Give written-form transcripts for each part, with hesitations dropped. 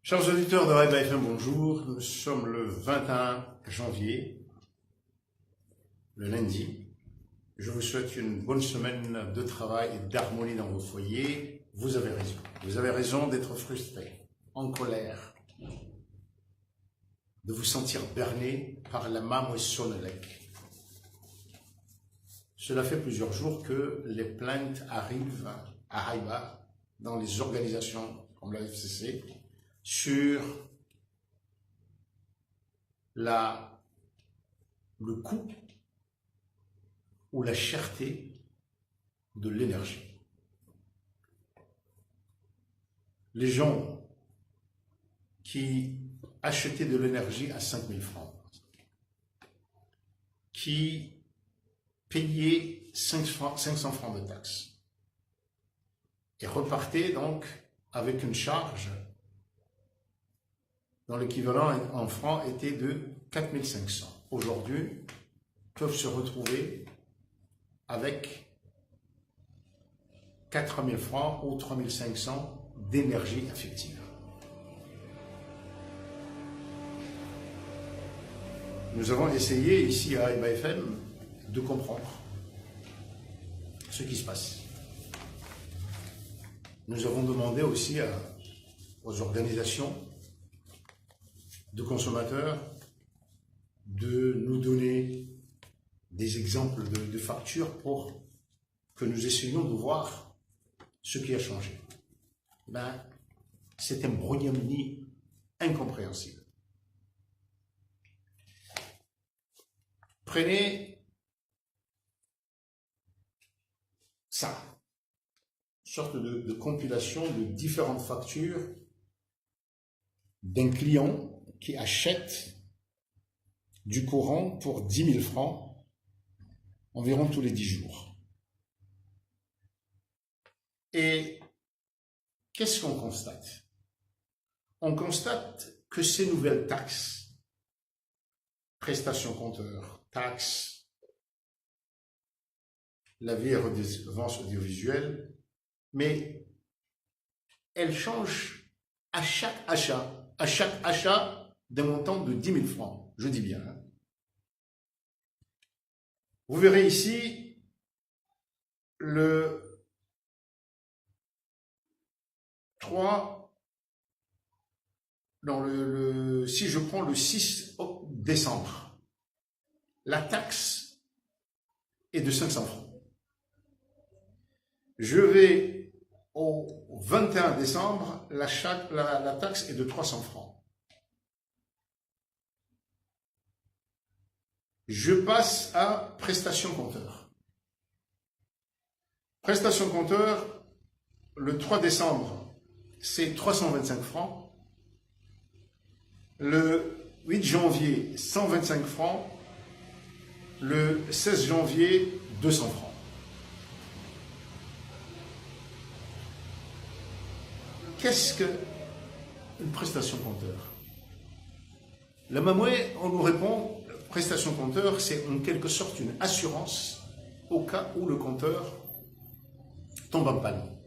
Chers auditeurs de Raïba FM, bonjour. Nous sommes le 21 janvier, le lundi. Je vous souhaite une bonne semaine de travail et d'harmonie dans vos foyers. Vous avez raison. Vous avez raison d'être frustré, en colère, de vous sentir berné par la Mamoué Sonelec. Cela fait plusieurs jours que les plaintes arrivent à Raïba, dans les organisations comme la FCC, sur le coût ou la cherté de l'énergie. Les gens qui achetaient de l'énergie à 5 000 francs, qui payaient 500 francs de taxes et repartaient donc avec une charge dont l'équivalent en francs était de 4 500. Aujourd'hui, peuvent se retrouver avec 4 000 francs ou 3 500 d'énergie affective. Nous avons essayé ici à Raïba FM de comprendre ce qui se passe. Nous avons demandé aussi aux organisations de consommateurs de nous donner des exemples de factures pour que nous essayions de voir ce qui a changé. C'est un brouillonnement incompréhensible. Prenez ça, une sorte de compilation de différentes factures d'un client qui achète du courant pour 10 000 francs environ tous les 10 jours. Et qu'est-ce qu'on constate? On constate que ces nouvelles taxes, prestations compteurs, taxes, la vie et redevances audiovisuelles, mais elles changent à chaque achat d'un montant de 10 000 francs, je dis bien. Vous verrez ici le 3, si je prends le 6 décembre, la taxe est de 500 francs. Je vais au 21 décembre, la taxe est de 300 francs. Je passe à prestation compteur. Prestation compteur, le 3 décembre, c'est 325 francs. Le 8 janvier, 125 francs. Le 16 janvier, 200 francs. Qu'est-ce qu'une prestation compteur? La Mamoué, on nous répond, prestation compteur, c'est en quelque sorte une assurance au cas où le compteur tombe en panne,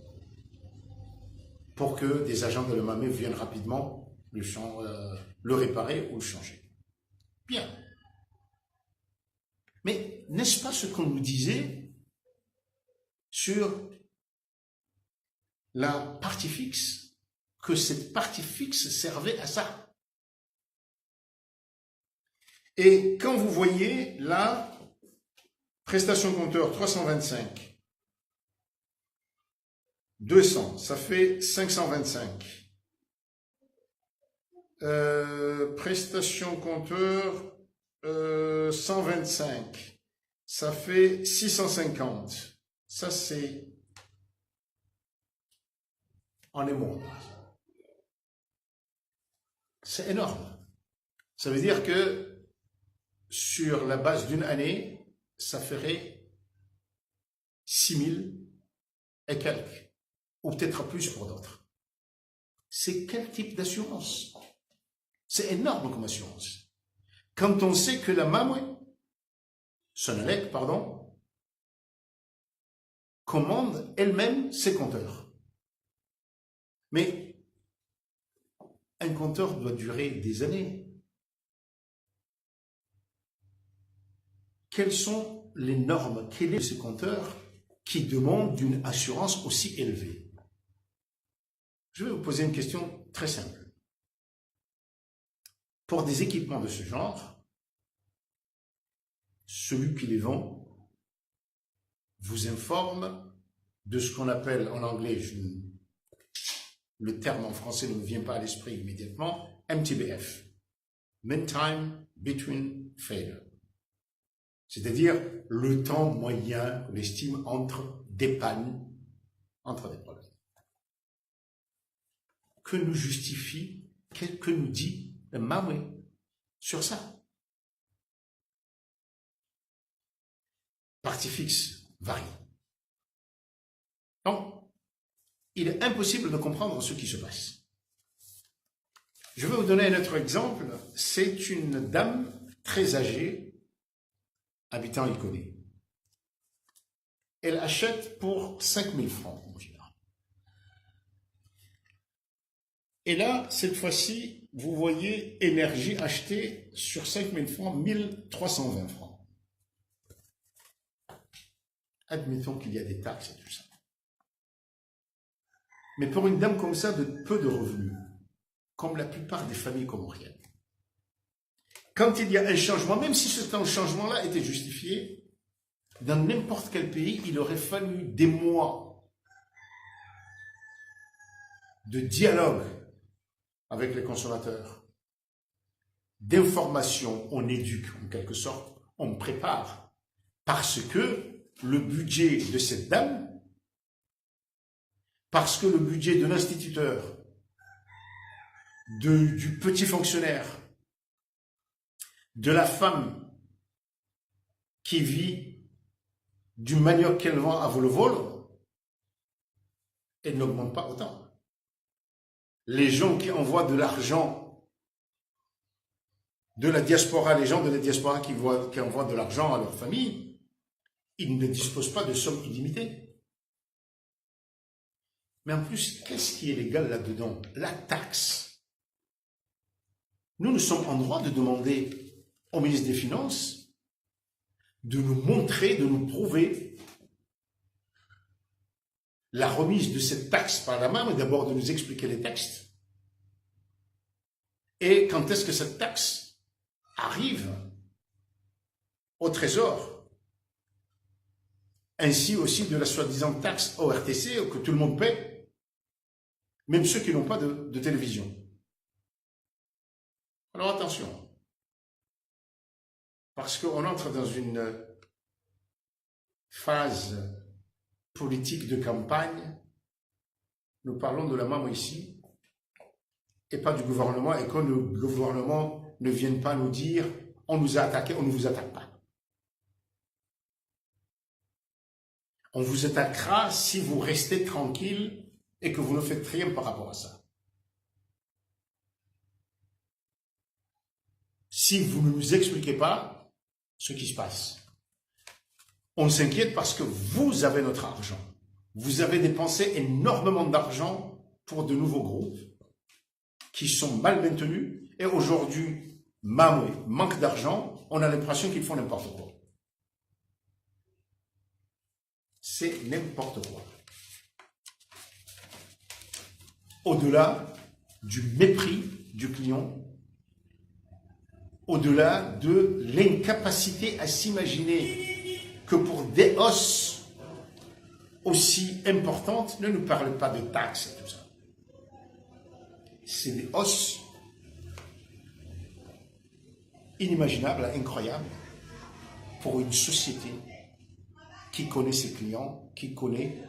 pour que des agents de la Mamoué viennent rapidement le réparer ou le changer. Bien. Mais n'est-ce pas ce qu'on nous disait sur la partie fixe, que cette partie fixe servait à ça? Et quand vous voyez là, prestation compteur 325, 200, ça fait 525. Prestation compteur 125, ça fait 650. Ça c'est en émeraude. C'est énorme. Ça veut dire que sur la base d'une année, ça ferait 6 000 et quelques, ou peut-être plus pour d'autres. C'est quel type d'assurance? C'est énorme comme assurance. Quand on sait que la Mamoué, Sonelec, pardon, commande elle-même ses compteurs. Mais Un compteur doit durer des années. Quelles sont les normes? Quel est ce compteur qui demande une assurance aussi élevée? Je vais vous poser une question très simple. Pour des équipements de ce genre, celui qui les vend vous informe de ce qu'on appelle en anglais, le terme en français ne me vient pas à l'esprit immédiatement, MTBF, Mean Time Between Failure. C'est-à-dire le temps moyen qu'on estime entre des pannes, entre des problèmes. Que nous justifie, que nous dit le Maui sur ça? Partie fixe varie. Donc, il est impossible de comprendre ce qui se passe. Je vais vous donner un autre exemple. C'est une dame très âgée, habitant Iconé. Elle achète pour 5 000 francs en général. Et là, cette fois-ci, vous voyez énergie achetée sur 5 000 francs, 1 320 francs. Admettons qu'il y a des taxes et tout ça. Mais pour une dame comme ça, de peu de revenus, comme la plupart des familles comoriennes, quand il y a un changement, même si ce changement-là était justifié, dans n'importe quel pays, il aurait fallu des mois de dialogue avec les consommateurs, d'information, on éduque en quelque sorte, on prépare, parce que le budget de cette dame, parce que le budget de l'instituteur, du petit fonctionnaire, de la femme qui vit du manioc qu'elle vend à vol-vol, elle n'augmente pas autant. Les gens qui envoient de l'argent de la diaspora, les gens de la diaspora qui envoient de l'argent à leur famille, ils ne disposent pas de sommes illimitées. Mais en plus, qu'est-ce qui est légal là-dedans? La taxe. Nous sommes en droit de demander au ministre des Finances de nous montrer, de nous prouver la remise de cette taxe par la main, mais d'abord de nous expliquer les textes. Et quand est-ce que cette taxe arrive au Trésor? Ainsi aussi de la soi-disant taxe ORTC que tout le monde paie, même ceux qui n'ont pas de télévision. Alors attention, parce qu'on entre dans une phase politique de campagne, nous parlons de la maman ici, et pas du gouvernement, et que le gouvernement ne vienne pas nous dire « on nous a attaqué, on ne vous attaque pas ». On vous attaquera si vous restez tranquille et que vous ne faites rien par rapport à ça. Si vous ne nous expliquez pas ce qui se passe. On s'inquiète parce que vous avez notre argent. Vous avez dépensé énormément d'argent pour de nouveaux groupes qui sont mal maintenus et aujourd'hui, manque d'argent, on a l'impression qu'ils font n'importe quoi. C'est n'importe quoi. Au-delà du mépris du client, au-delà de l'incapacité à s'imaginer que pour des hausses aussi importantes, ne nous parlez pas de taxes et tout ça. C'est des hausses inimaginables, incroyables, pour une société qui connaît ses clients, qui connaît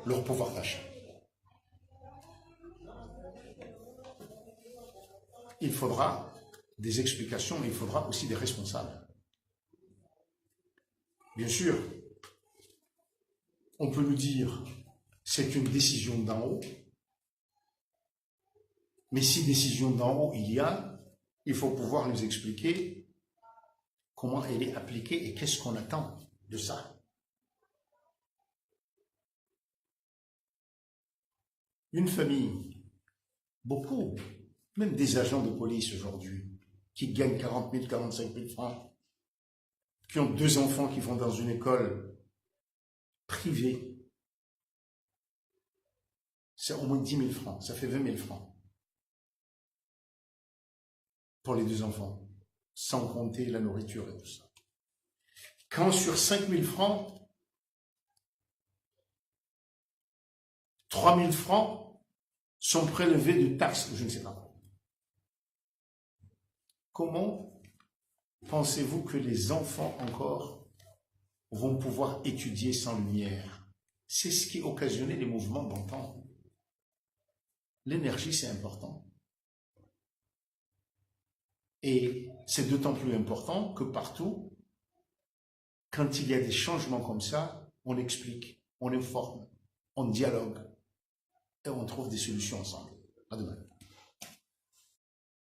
leur pouvoir d'achat. Il faudra des explications, mais il faudra aussi des responsables. Bien sûr, on peut nous dire c'est une décision d'en haut, mais si décision d'en haut il y a, il faut pouvoir nous expliquer comment elle est appliquée et qu'est-ce qu'on attend de ça. Une famille, beaucoup, même des agents de police aujourd'hui, qui gagnent 40 000, 45 000 francs, qui ont 2 enfants qui vont dans une école privée, c'est au moins 10 000 francs, ça fait 20 000 francs pour les 2 enfants, sans compter la nourriture et tout ça. Quand sur 5 000 francs, 3 000 francs sont prélevés de taxes, je ne sais pas. Comment pensez-vous que les enfants encore vont pouvoir étudier sans lumière? C'est ce qui occasionnait les mouvements d'antan. L'énergie, c'est important. Et c'est d'autant plus important que partout, quand il y a des changements comme ça, on explique, on informe, on dialogue et on trouve des solutions ensemble. À demain.